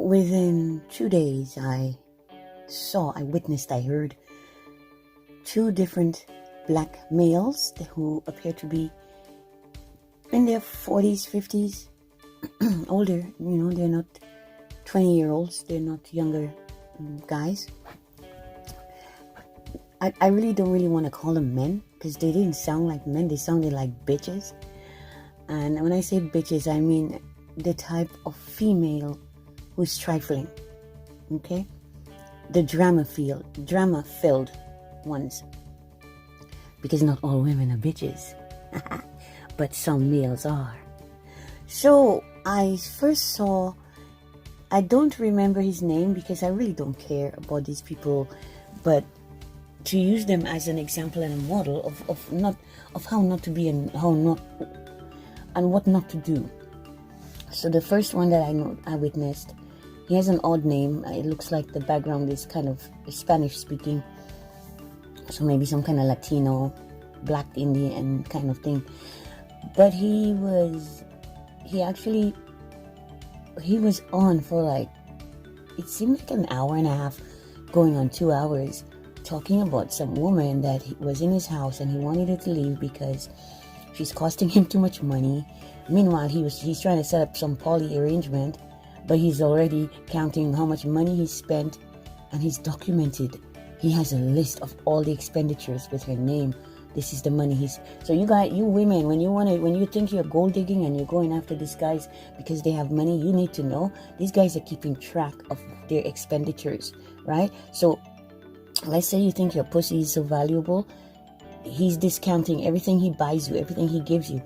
within 2 days, I witnessed, I heard two different black males who appear to be in their 40s, 50s, older. They're not 20-year-olds, they're not younger guys. I really don't really want to call them men because they didn't sound like men, they sounded like bitches. And when I say bitches, I mean the type of female who's trifling, okay? The drama-filled ones. Because not all women are bitches, but some males are. So I first saw, I don't remember his name because I really don't care about these people, but to use them as an example and a model of how not to be and what not to do. So the first one that I witnessed, he has an odd name. It looks like the background is kind of Spanish speaking, so maybe some kind of Latino, Black Indian kind of thing. But he was on for like, it seemed like an hour and a half, going on 2 hours, talking about some woman that was in his house and he wanted her to leave because she's costing him too much money. Meanwhile, he's trying to set up some poly arrangement, but he's already counting how much money he spent, and he's documented. He has a list of all the expenditures with her name. This is the money so you women, when you think you're gold digging and you're going after these guys because they have money, you need to know these guys are keeping track of their expenditures, right? So let's say you think your pussy is so valuable, he's discounting everything he buys you, everything he gives you.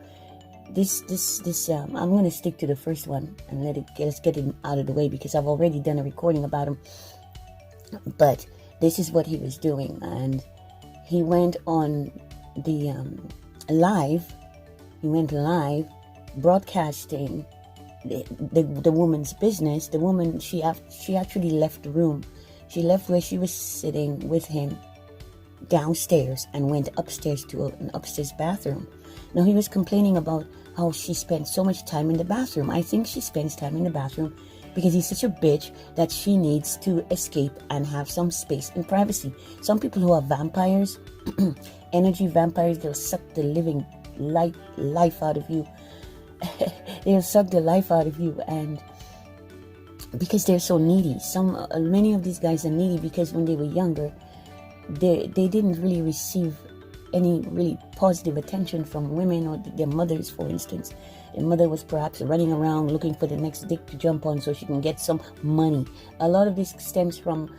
I'm going to stick to the first one and let's get him out of the way because I've already done a recording about him. But this is what he was doing, and he went on the live. He went live, broadcasting the woman's business. The woman, she actually left the room. She left where she was sitting with him downstairs and went upstairs to an upstairs bathroom. Now he was complaining about how she spent so much time in the bathroom. I think she spends time in the bathroom because he's such a bitch that she needs to escape and have some space and privacy. Some people who are vampires, energy vampires, they'll suck the living life out of you. They'll suck the life out of you, and because they're so needy. Many of these guys are needy because when they were younger, they didn't really receive any really positive attention from women or their mothers, for instance. Their mother was perhaps running around looking for the next dick to jump on so she can get some money. A lot of this stems from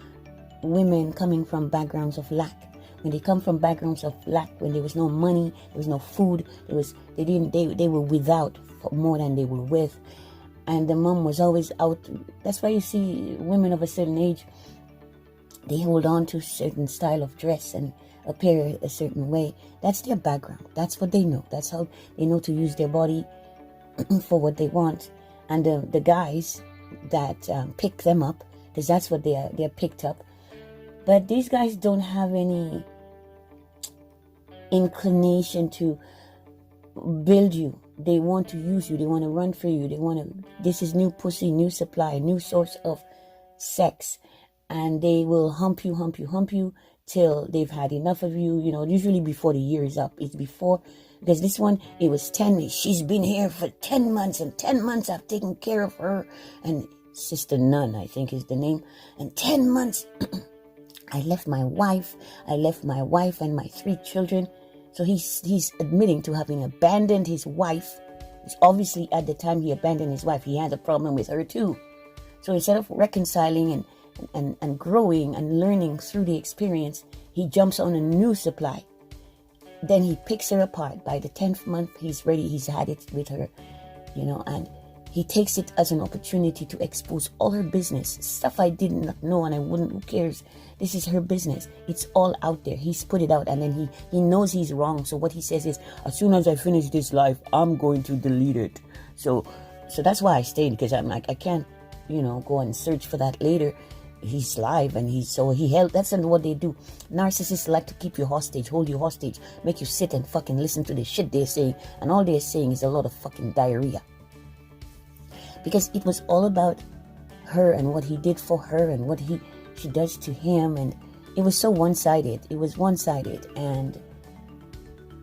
women coming from backgrounds of lack. When they come from backgrounds of lack, when there was no money, there was no food, they were without more than they were with. And the mom was always out. That's why you see women of a certain age, they hold on to a certain style of dress and appear a certain way. That's their background. That's what they know. That's how they know to use their body for what they want. And the guys that pick them up, because that's what they're picked up. But these guys don't have any inclination to build you. They want to use you. They want to run for you. This is new pussy, new supply, new source of sex. And they will hump you till they've had enough of you, usually before the year is up. It's before, because this one, it was 10, she's been here for 10 months, and 10 months I've taken care of her, and Sister Nun, I think is the name, and 10 months, I left my wife and my 3 children. So he's admitting to having abandoned his wife. It's obviously at the time he abandoned his wife, he had a problem with her too. So instead of reconciling and growing and learning through the experience, he jumps on a new supply. Then he picks her apart. By the 10th month, he's ready. He's had it with her, and he takes it as an opportunity to expose all her business. Stuff I did not know, and who cares? This is her business. It's all out there. He's put it out, and then he knows he's wrong. So what he says is, as soon as I finish this life, I'm going to delete it. So that's why I stayed, because I'm like, I can't, go and search for that later. He's live, and he held. That's what they do. Narcissists like to keep you hostage, hold you hostage, make you sit and fucking listen to the shit they're saying, and all they're saying is a lot of fucking diarrhea. Because it was all about her and what he did for her and what she does to him, and it was so one-sided. It was one-sided, and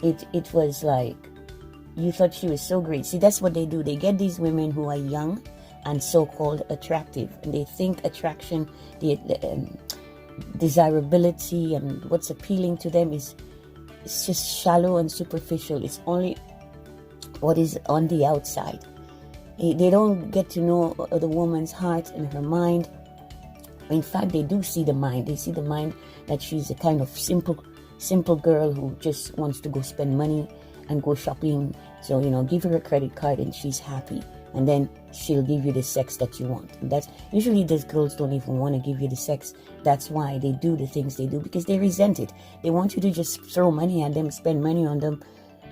it was like you thought she was so great. See, that's what they do. They get these women who are young and so-called attractive, and they think attraction, the desirability, and what's appealing to them is it's just shallow and superficial. It's only what is on the outside. They don't get to know the woman's heart and her mind. In fact, they do see the mind. They see the mind that she's a kind of simple girl who just wants to go spend money and go shopping. So, give her a credit card and she's happy. And then she'll give you the sex that you want. And that's usually these girls don't even want to give you the sex. That's why they do the things they do, because they resent it. They want you to just throw money at them, spend money on them.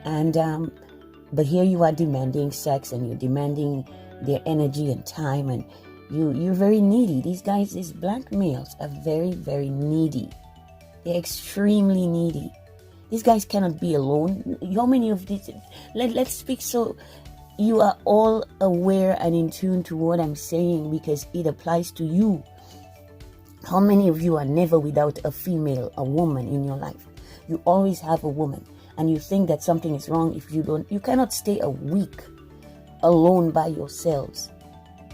And but here you are demanding sex, and you're demanding their energy and time, and you're very needy. These guys, these black males, are very, very needy. They're extremely needy. These guys cannot be alone. How many of these? Let's speak so you are all aware and in tune to what I'm saying, because it applies to you. How many of you are never without a female, a woman in your life? You always have a woman, and you think that something is wrong if you don't. You cannot stay a week alone by yourselves.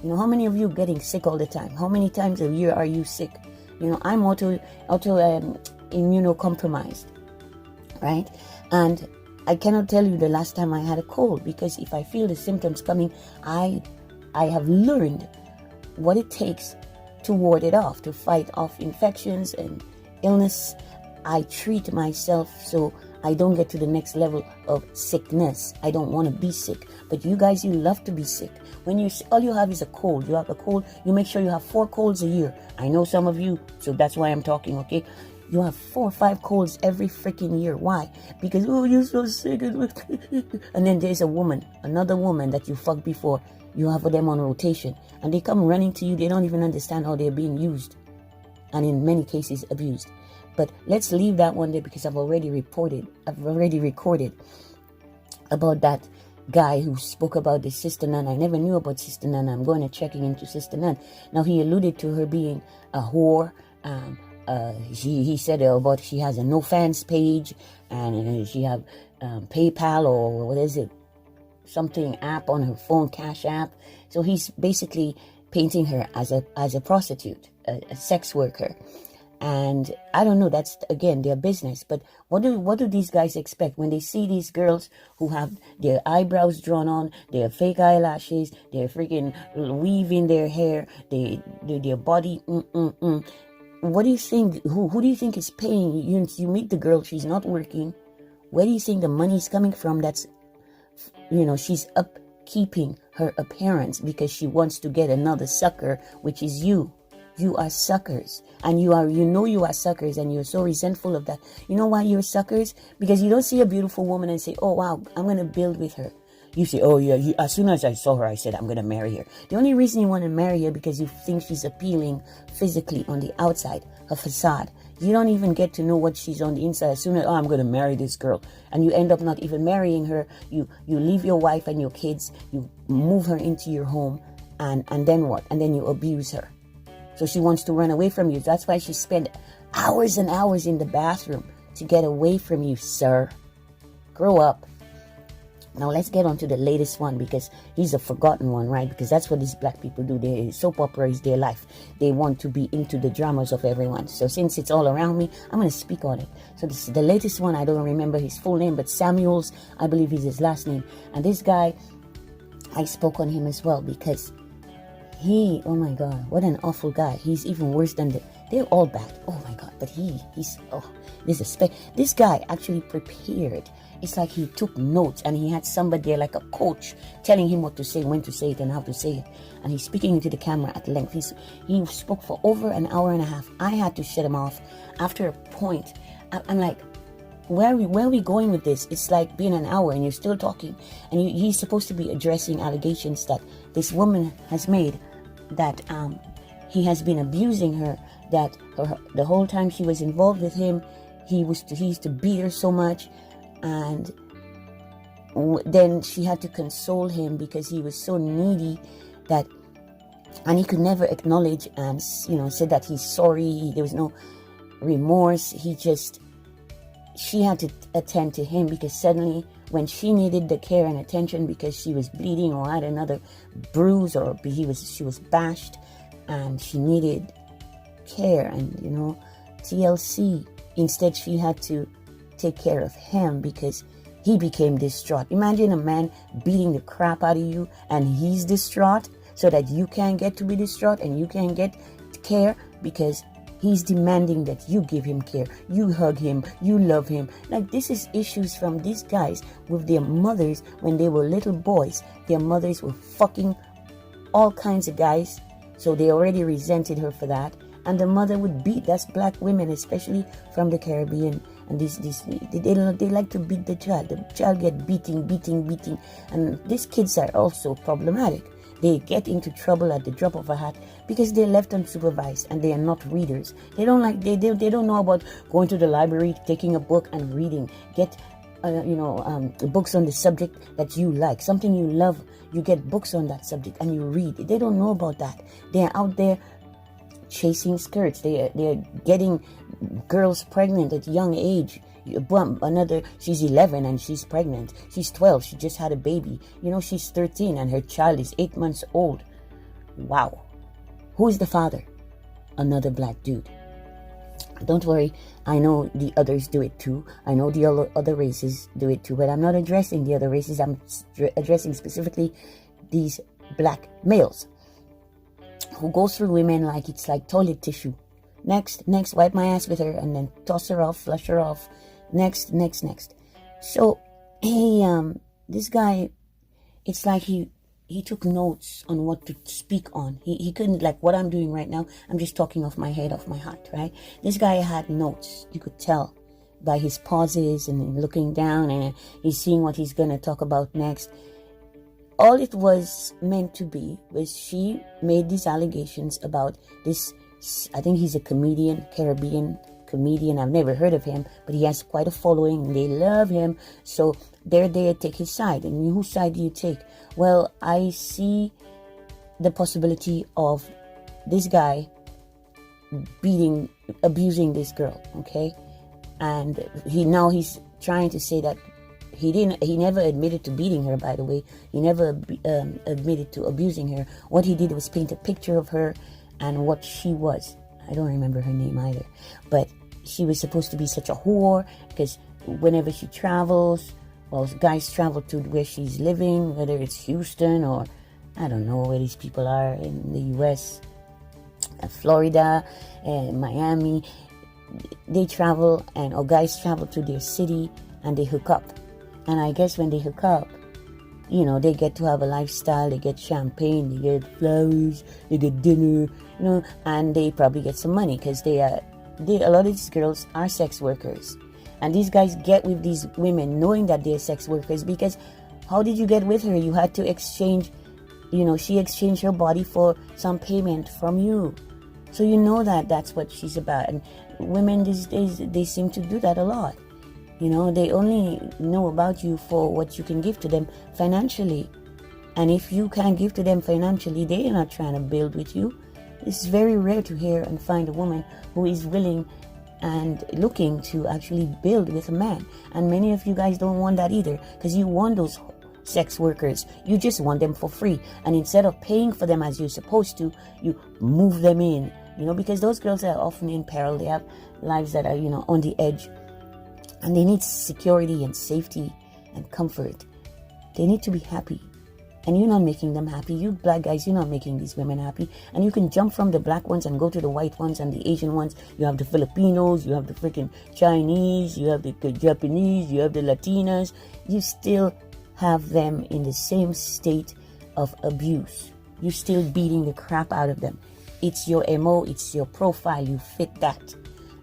How many of you getting sick all the time? How many times a year are you sick? I'm immunocompromised, right? And I cannot tell you the last time I had a cold, because if I feel the symptoms coming, I have learned what it takes to ward it off, to fight off infections and illness. I treat myself so I don't get to the next level of sickness. I don't want to be sick. But you guys, you love to be sick. When all you have is a cold, you have a cold, you make sure you have 4 colds a year. I know some of you, so that's why I'm talking, okay? You have 4 or 5 colds every freaking year. Why? Because, you're so sick. And then there's another woman that you fucked before. You have them on rotation. And they come running to you. They don't even understand how they're being used. And in many cases, abused. But let's leave that one there, because I've already recorded about that guy who spoke about the Sister Nun. I never knew about Sister Nun. I'm going to checking into Sister Nun. Now, he alluded to her being a whore. He said about she has a no fans page, and she have PayPal, or what is it, something app on her phone, Cash App. So he's basically painting her as a prostitute, a sex worker. And I don't know, that's again their business. But what do these guys expect when they see these girls who have their eyebrows drawn on, their fake eyelashes, their freaking weaving their hair, their body? What do you think? Who do you think is paying? You meet the girl, she's not working. Where do you think the money is coming from? That's, she's upkeeping her appearance because she wants to get another sucker, which is you. You are suckers, and you are suckers, and you're so resentful of that. You know why you're suckers? Because you don't see a beautiful woman and say, oh wow, I'm going to build with her. You say, oh yeah, as soon as I saw her, I said, I'm going to marry her. The only reason you want to marry her because you think she's appealing physically on the outside, her facade. You don't even get to know what she's on the inside. As soon as, I'm going to marry this girl, and you end up not even marrying her. You leave your wife and your kids, you move her into your home, and then what? And then you abuse her. So she wants to run away from you. That's why she spent hours and hours in the bathroom to get away from you, sir. Grow up. Now let's get on to the latest one, because he's a forgotten one, right? Because that's what these black people do. Soap opera is their life. They want to be into the dramas of everyone. So since it's all around me, I'm going to speak on it. So this is the latest one. I don't remember his full name, but Samuels, I believe is his last name. And this guy, I spoke on him as well, because oh my God, what an awful guy. He's even worse than they're all bad. Oh my God, but this guy actually prepared. It's like he took notes, and he had somebody there, like a coach, telling him what to say, when to say it, and how to say it. And he's speaking into the camera at length. He spoke for over an hour and a half. I had to shut him off after a point. I'm like, where are we going with this? It's like being an hour and you're still talking. And he's supposed to be addressing allegations that this woman has made, that he has been abusing her, that the whole time she was involved with him, he used to beat her so much, and then she had to console him because he was so needy that and he could never acknowledge and, said that he's sorry. There was no remorse. She had to attend to him, because suddenly when she needed the care and attention because she was bleeding or had another bruise, or she was bashed and she needed care and TLC, instead she had to take care of him because he became distraught. Imagine a man beating the crap out of you and he's distraught, so that you can't get to be distraught and you can't get care, because he's demanding that you give him care, you hug him, you love him. Like, this is issues from these guys with their mothers. When they were little boys, their mothers were fucking all kinds of guys, so they already resented her for that. And the mother would beat. That's black women, especially from the Caribbean. And they like to beat the child. The child get beating. And these kids are also problematic. They get into trouble at the drop of a hat because they're left unsupervised and they are not readers. They don't know about going to the library, taking a book and reading. Get books on the subject that you like, something you love. You get books on that subject and you read. They don't know about that. They are out there chasing skirts. They're getting girls pregnant at young age. She's 11 and she's pregnant. She's 12. She just had a baby. She's 13 and her child is 8 months old. Wow. Who is the father? Another black dude. Don't worry. I know the others do it too. I know the other races do it too, but I'm not addressing the other races. I'm addressing specifically these black males who go through women like it's like toilet tissue. Next, wipe my ass with her and then toss her off, flush her off. Next. So, this guy, it's like he took notes on what to speak on. He couldn't, like what I'm doing right now, I'm just talking off my head, off my heart, right? This guy had notes. You could tell by his pauses and looking down, and he's seeing what he's going to talk about next. All it was meant to be was she made these allegations about this. I think he's a comedian, Caribbean comedian. I've never heard of him, but he has quite a following. They love him. So they're there to take his side. And whose side do you take? Well, I see the possibility of this guy abusing this girl, okay? And he's trying to say that he never admitted to beating her, by the way. He never admitted to abusing her. What he did was paint a picture of her and what she was. I don't remember her name either. But she was supposed to be such a whore because whenever she travels, well, guys travel to where she's living, whether it's Houston or I don't know where these people are in the U.S., Florida, Miami. They travel, or guys travel to their city and they hook up. And I guess when they hook up, they get to have a lifestyle. They get champagne, they get flowers, they get dinner, and they probably get some money because a lot of these girls are sex workers. And these guys get with these women knowing that they're sex workers, because how did you get with her? You had to exchange, she exchanged her body for some payment from you. So that's what she's about. And women these days, they seem to do that a lot. They only know about you for what you can give to them financially. And if you can't give to them financially, they're not trying to build with you. It's very rare to hear and find a woman who is willing and looking to actually build with a man. And many of you guys don't want that either, because you want those sex workers. You just want them for free. And instead of paying for them as you're supposed to, you move them in, because those girls are often in peril. They have lives that are, on the edge. And they need security and safety and comfort. They need to be happy. And you're not making them happy. You black guys, you're not making these women happy. And you can jump from the black ones and go to the white ones and the Asian ones. You have the Filipinos, you have the freaking Chinese, you have the Japanese, you have the Latinas. You still have them in the same state of abuse. You're still beating the crap out of them. It's your MO, it's your profile. You fit that.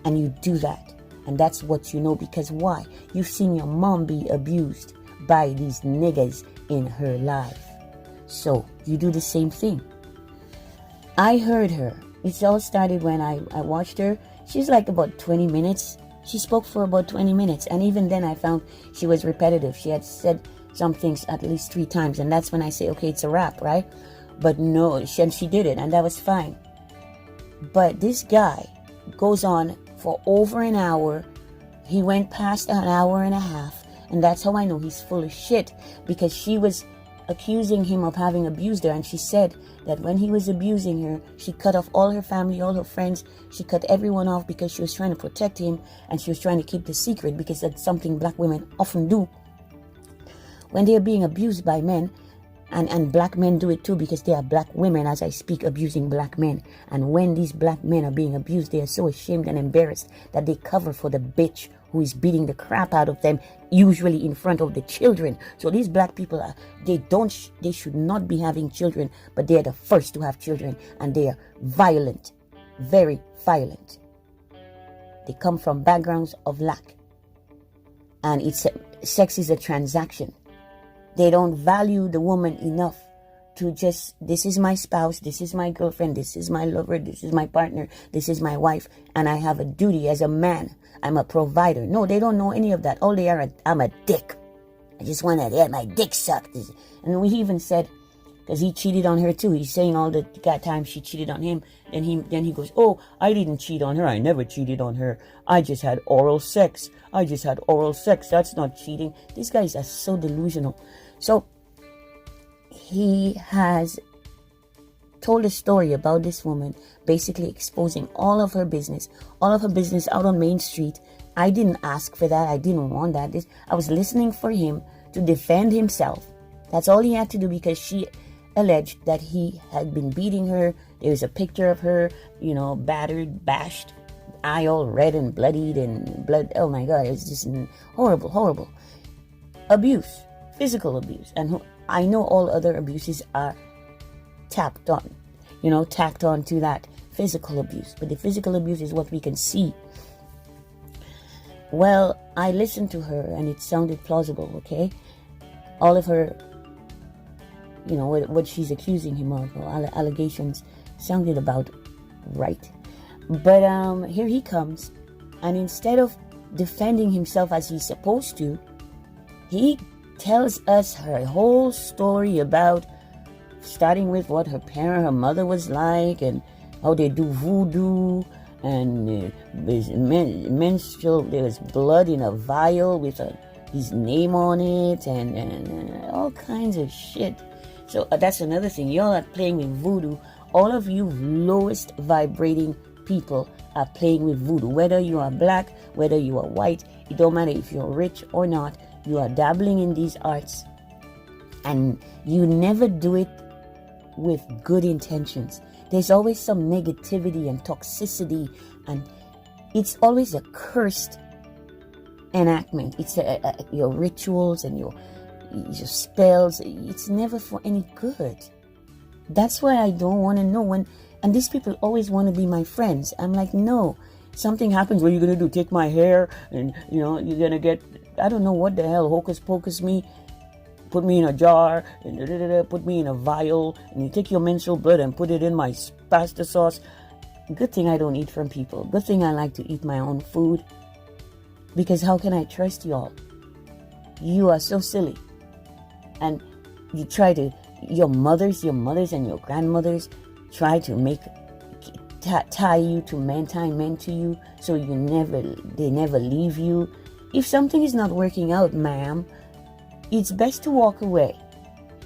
And you do that. And that's what you know, because why? You've seen your mom be abused by these niggas in her life. So you do the same thing. I heard her. It all started when I watched her. She's like about 20 minutes. She spoke for about 20 minutes. And even then I found she was repetitive. She had said some things at least 3 times. And that's when I say, okay, it's a wrap, right? But no, and she did it, and that was fine. But this guy goes on for over an hour. He went past an hour and a half, and that's how I know he's full of shit, because she was accusing him of having abused her, and she said that when he was abusing her, she cut off all her family, all her friends. She cut everyone off because she was trying to protect him, and she was trying to keep the secret, because that's something black women often do when they are being abused by men. And black men do it too, because they are black women, as I speak, abusing black men. And when these black men are being abused, they are so ashamed and embarrassed that they cover for the bitch who is beating the crap out of them, usually in front of the children. So these black people they should not be having children, but they are the first to have children, and they are violent, very violent. They come from backgrounds of lack, and sex is a transaction. They don't value the woman enough to just, this is my spouse, this is my girlfriend, this is my lover, this is my partner, this is my wife, and I have a duty as a man. I'm a provider. No, they don't know any of that. All they are, I'm a dick. I just want to get my dick sucked. And he even said, because he cheated on her too. He's saying all the time she cheated on him. And then he goes, oh, I didn't cheat on her. I never cheated on her. I just had oral sex. That's not cheating. These guys are so delusional. So he has told a story about this woman, basically exposing all of her business out on Main Street. I didn't ask for that. I didn't want that. I was listening for him to defend himself. That's all he had to do, because she alleged that he had been beating her. There was a picture of her, battered, bashed, eye all red and bloodied and blood. Oh my God, it's just horrible, horrible abuse, physical abuse. And I know all other abuses are tacked on to that physical abuse. But the physical abuse is what we can see. Well, I listened to her and it sounded plausible, okay? All of her, what she's accusing him of, or allegations, sounded about right. But here he comes, and instead of defending himself as he's supposed to, he tells us her whole story about starting with what her mother was like, and how they do voodoo, and menstrual, there was blood in a vial with his name on it, and all kinds of shit. So that's another thing. Y'all are playing with voodoo. All of you lowest vibrating people are playing with voodoo. Whether you are black, whether you are white, it don't matter if you're rich or not. You are dabbling in these arts, and you never do it with good intentions. There's always some negativity and toxicity, and it's always a cursed enactment. It's your rituals and your spells. It's never for any good. That's why I don't want to know when. And these people always want to be my friends. I'm like, no. Something happens. What are you gonna do? Take my hair, and you're gonna get, I don't know what the hell, hocus pocus me, put me in a jar, and put me in a vial, and you take your menstrual blood and put it in my pasta sauce. Good thing I don't eat from people. Good thing I like to eat my own food. Because how can I trust y'all? You are so silly. And you try to, your mothers and your grandmothers try to tie you to men, tie men to you, so they never leave you. If something is not working out, ma'am, it's best to walk away.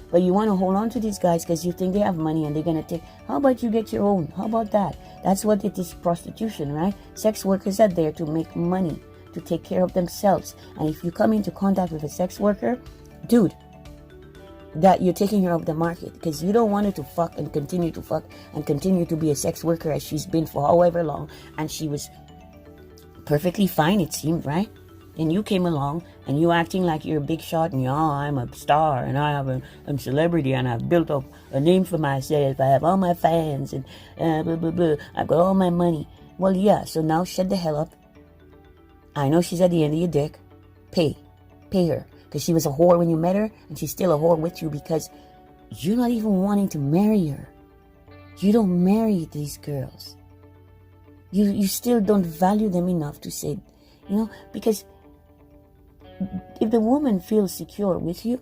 But you want to hold on to these guys because you think they have money and they're going to take. How about you get your own? How about that? That's what it is, prostitution, right? Sex workers are there to make money, to take care of themselves. And if you come into contact with a sex worker, dude, that you're taking her off the market, because you don't want her to fuck and continue to be a sex worker as she's been for however long, and she was perfectly fine, it seemed, right? And you came along and you acting like you're a big shot, and I'm a star, and I'm a celebrity, and I've built up a name for myself. I have all my fans, and blah blah blah. I've got all my money. Well, yeah. So now shut the hell up. I know she's at the end of your dick. Pay her. Because she was a whore when you met her, and she's still a whore with you because you're not even wanting to marry her. You don't marry these girls. You still don't value them enough to say, because if the woman feels secure with you,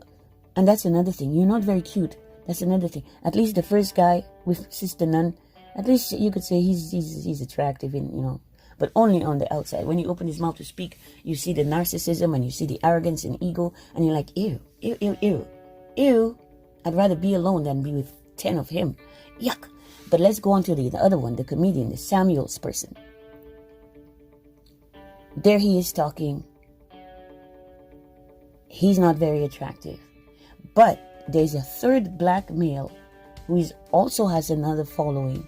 and that's another thing, you're not very cute. That's another thing. At least the first guy with Sister Nun, at least you could say he's attractive in. But only on the outside. When you open his mouth to speak, you see the narcissism and you see the arrogance and ego, and you're like, ew, ew, ew, ew, ew. I'd rather be alone than be with 10 of him. Yuck. But let's go on to the other one, the comedian, the Samuels person. There he is talking. He's not very attractive. But there's a third black male who also has another following.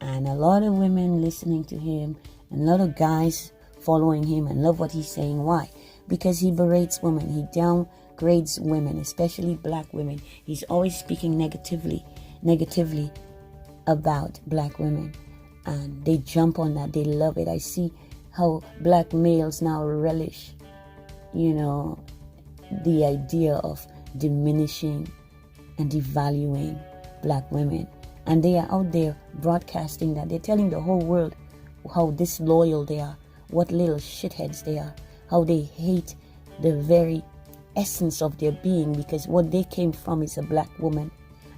And a lot of women listening to him, and a lot of guys following him and love what he's saying. Why? Because he berates women. He downgrades women, especially black women. He's always speaking negatively about black women. And they jump on that. They love it. I see how black males now relish, the idea of diminishing and devaluing black women. And they are out there broadcasting that. They're telling the whole world how disloyal they are, what little shitheads they are, how they hate the very essence of their being, because what they came from is a black woman,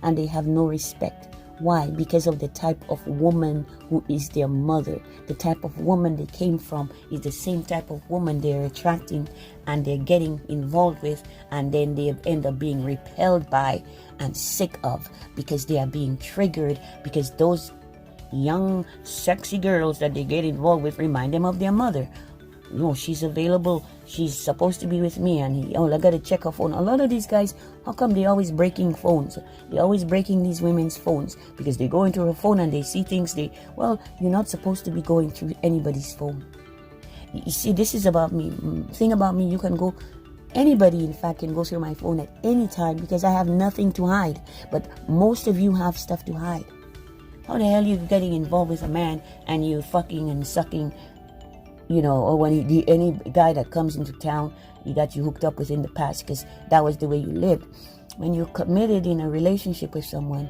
and they have no respect. Why? Because of the type of woman who is their mother. The type of woman they came from is the same type of woman they're attracting and they're getting involved with, and then they end up being repelled by and sick of, because they are being triggered, because those young sexy girls that they get involved with remind them of their mother. She's available, she's supposed to be with me, and I gotta check her phone. A lot of these guys, how come they always breaking phones? They're always breaking these women's phones because they go into her phone and they see things you're not supposed to be going through anybody's phone. You see, this is about me. Thing about me, anybody in fact can go through my phone at any time because I have nothing to hide. But most of you have stuff to hide. How the hell are you getting involved with a man and you fucking and sucking, or when any guy that comes into town, you got you hooked up with in the past because that was the way you lived. When you're committed in a relationship with someone,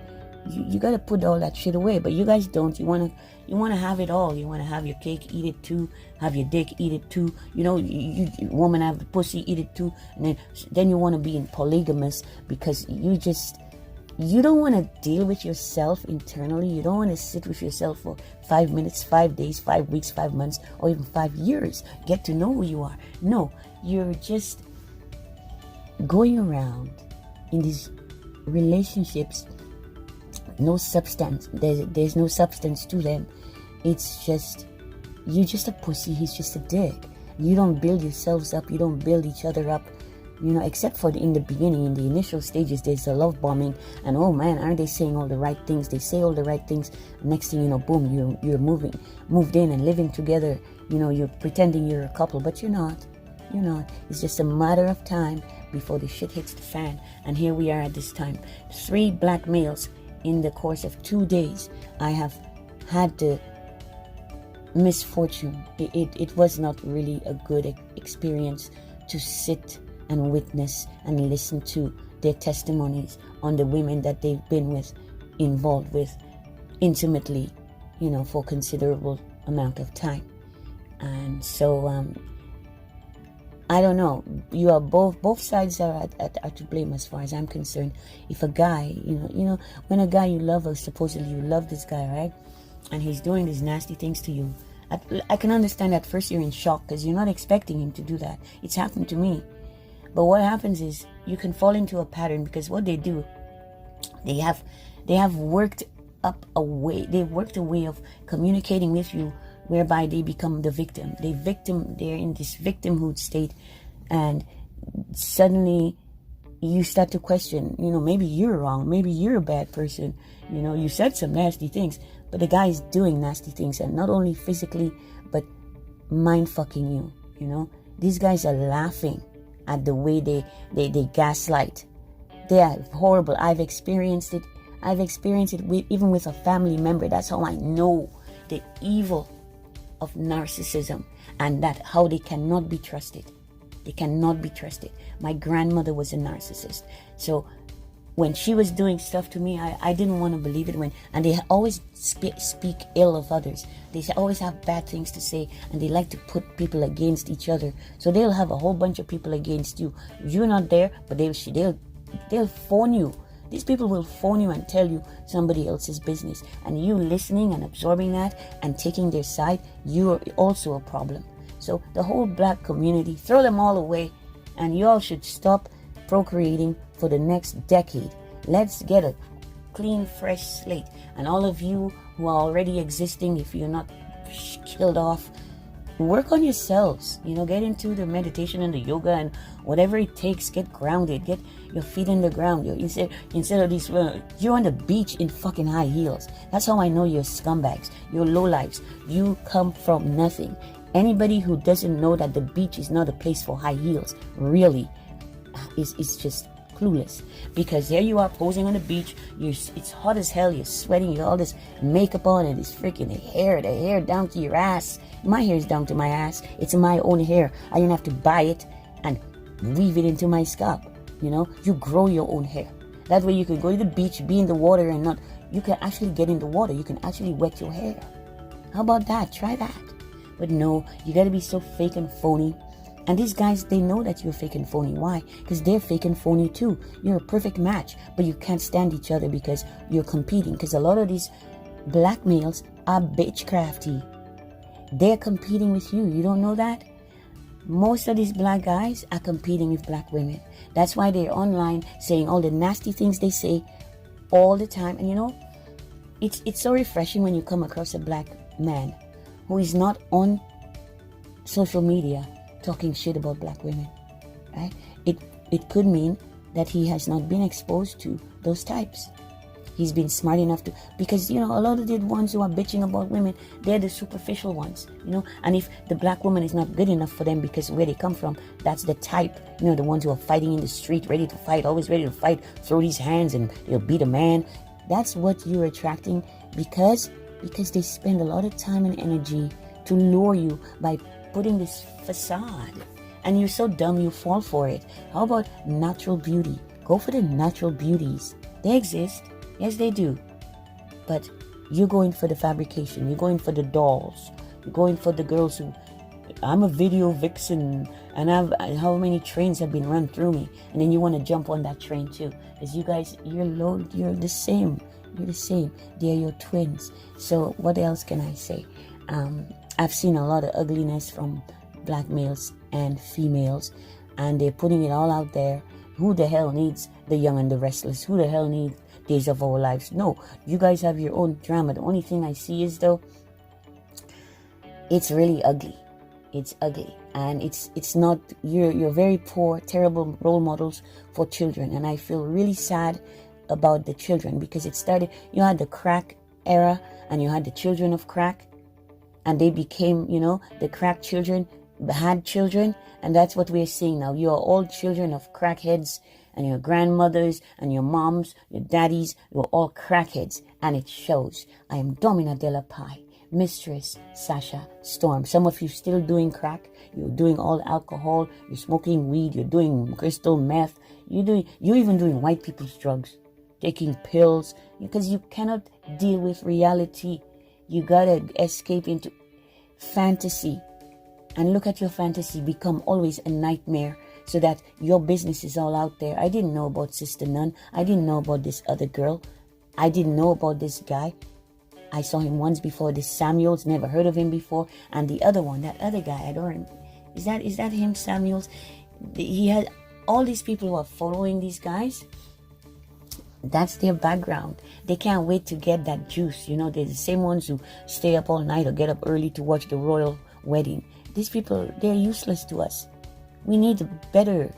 you got to put all that shit away. But you guys don't. You want to have it all. You want to have your cake, eat it too. Have your dick, eat it too. You woman have the pussy, eat it too. And then you want to be in polygamous because you don't want to deal with yourself internally. You don't want to sit with yourself for 5 minutes, 5 days, 5 weeks, 5 months, or even 5 years. Get to know who you are. No, you're just going around in these relationships. No substance. There's no substance to them. It's just, you're just a pussy. He's just a dick. You don't build yourselves up. You don't build each other up. Except for in the beginning, in the initial stages, there's a love bombing, and oh man, aren't they saying all the right things? They say all the right things. Next thing you know, boom, you're moved in and living together. You're pretending you're a couple, but you're not. You're not. It's just a matter of time before the shit hits the fan. And here we are at this time. 3 black males in the course of 2 days. I have had the misfortune. It was not really a good experience to sit and witness and listen to their testimonies on the women that they've been involved with intimately, for a considerable amount of time. And so, I don't know. You are both sides are to blame as far as I'm concerned. If a guy, when a guy you love, or supposedly you love this guy, right? And he's doing these nasty things to you. I can understand at first you're in shock because you're not expecting him to do that. It's happened to me. But what happens is you can fall into a pattern, because what they do, they have worked up a way. They've worked a way of communicating with you whereby they become the victim. They're in this victimhood state, and suddenly you start to question, maybe you're wrong, maybe you're a bad person, you said some nasty things, but the guy is doing nasty things, and not only physically, but mind fucking you, These guys are laughing at the way they gaslight. They are horrible. I've experienced it even with a family member. That's how I know the evil of narcissism, and that how they cannot be trusted. They cannot be trusted. My grandmother was a narcissist. So when she was doing stuff to me, I didn't want to believe it. And they always speak ill of others. They always have bad things to say, and they like to put people against each other. So they'll have a whole bunch of people against you. You're not there, but they'll phone you. These people will phone you and tell you somebody else's business, and you listening and absorbing that and taking their side, you are also a problem. So the whole black community, throw them all away, and you all should stop procreating for the next decade. Let's get a clean, fresh slate. And all of you who are already existing, if you're not killed off, work on yourselves. Get into the meditation and the yoga and whatever it takes. Get grounded. Get your feet in the ground. Instead of these, you're on the beach in fucking high heels. That's how I know you're scumbags. You're lowlifes. You come from nothing. Anybody who doesn't know that the beach is not a place for high heels really is just clueless. Because there you are posing on the beach. It's hot as hell. You're sweating. You got all this makeup on and this freaking the hair down to your ass. My hair is down to my ass. It's my own hair. I didn't have to buy it and weave it into my scalp. You grow your own hair. That way you can go to the beach, be in the water, and you can actually get in the water. You can actually wet your hair. How about that? Try that. But no, you got to be so fake and phony. And these guys, they know that you're fake and phony. Why? Because they're fake and phony too. You're a perfect match, but you can't stand each other because you're competing. Because a lot of these black males are bitchcrafty. They're competing with you. You don't know that? Most of these black guys are competing with black women. That's why they're online saying all the nasty things they say all the time. And it's so refreshing when you come across a black man who is not on social media talking shit about black women, right? It could mean that he has not been exposed to those types. He's been smart enough to, because a lot of the ones who are bitching about women, they're the superficial ones, and if the black woman is not good enough for them because where they come from, that's the type, the ones who are fighting in the street, ready to fight, always ready to fight, throw these hands and they'll beat a man. That's what you're attracting because they spend a lot of time and energy to lure you by putting this facade, and you're so dumb you fall for it. How about natural beauty? Go for the natural beauties. They exist. Yes, they do. But you're going for the fabrication. You're going for the dolls. You're going for the girls who, I'm a video vixen and how many trains have been run through me, and then you want to jump on that train too. Because you guys, you're the same. You're the same. They're your twins. So what else can I say? I've seen a lot of ugliness from black males and females, and they're putting it all out there. Who the hell needs The Young and the Restless? Who the hell needs Days of Our Lives? No, you guys have your own drama. The only thing I see is, though, it's really ugly. It's ugly, and it's not. You're very poor, terrible role models for children, and I feel really sad about the children because it started. You had the crack era, and you had the children of crack, and they became, the crack children had children, and that's what we're seeing now. You are all children of crackheads, and your grandmothers and your moms, your daddies, you're all crackheads, and it shows. I am Domina De La Pie, Mistress Sasha Storm. Some of you still doing crack. You're doing all alcohol. You're smoking weed. You're doing crystal meth. You're even doing white people's drugs, taking pills, because you cannot deal with reality. You gotta escape into fantasy. And look at your fantasy become always a nightmare, so that your business is all out there. I didn't know about Sister Nun. I didn't know about this other girl. I didn't know about this guy. I saw him once before, this Samuels, never heard of him before. And the other one, that other guy, I don't remember. Is that him, Samuels? He had all these people who are following these guys. That's their background. They can't wait to get that juice. They're the same ones who stay up all night or get up early to watch the royal wedding. These people, they're useless to us. We need better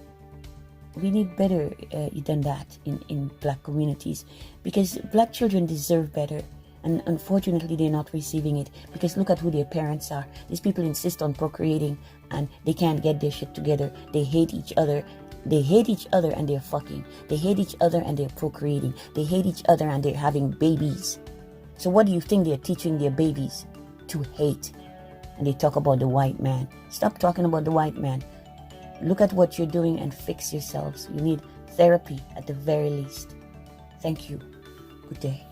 than that in black communities, because black children deserve better, and unfortunately they're not receiving it, because look at who their parents are. These people insist on procreating and they can't get their shit together. They hate each other. They hate each other and they're fucking. They hate each other and they're procreating. They hate each other and they're having babies. So what do you think they're teaching their babies? To hate. And they talk about the white man. Stop talking about the white man. Look at what you're doing and fix yourselves. You need therapy at the very least. Thank you. Good day.